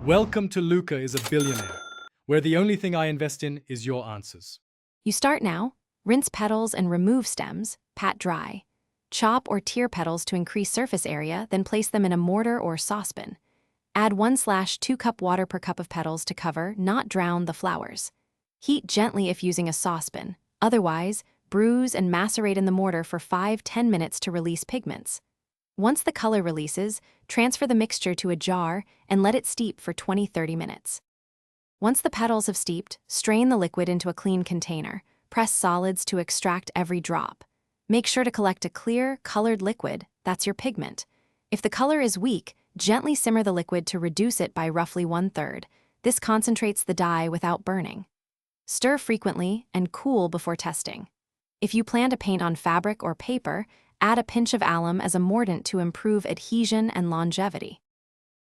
Welcome to Luca is a Billionaire, where the only thing I invest in is your answers. You start now. Rinse petals and remove stems, pat dry. Chop or tear petals to increase surface area, then place them in a mortar or saucepan. Add 1/2 cup water per cup of petals to cover, not drown, the flowers. Heat gently if using a saucepan. Otherwise, bruise and macerate in the mortar for 5–10 minutes to release pigments. Once the color releases, transfer the mixture to a jar and let it steep for 20–30 minutes. Once the petals have steeped, strain the liquid into a clean container. Press solids to extract every drop. Make sure to collect a clear, colored liquid. That's your pigment. If the color is weak, gently simmer the liquid to reduce it by roughly 1/3. This concentrates the dye without burning. Stir frequently and cool before testing. If you plan to paint on fabric or paper, add a pinch of alum as a mordant to improve adhesion and longevity.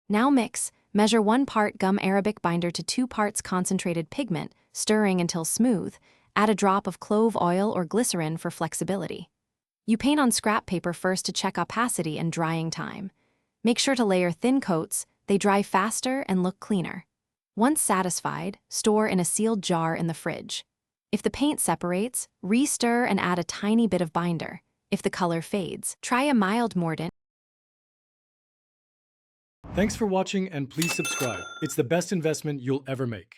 Now mix. Measure 1 part gum arabic binder to 2 parts concentrated pigment, stirring until smooth. Add a drop of clove oil or glycerin for flexibility. You paint on scrap paper first to check opacity and drying time. Make sure to layer thin coats. They dry faster and look cleaner. Once satisfied, store in a sealed jar in the fridge. If the paint separates, re-stir and add a tiny bit of binder. If the color fades, try a mild mordant. Thanks for watching and please subscribe. It's the best investment you'll ever make.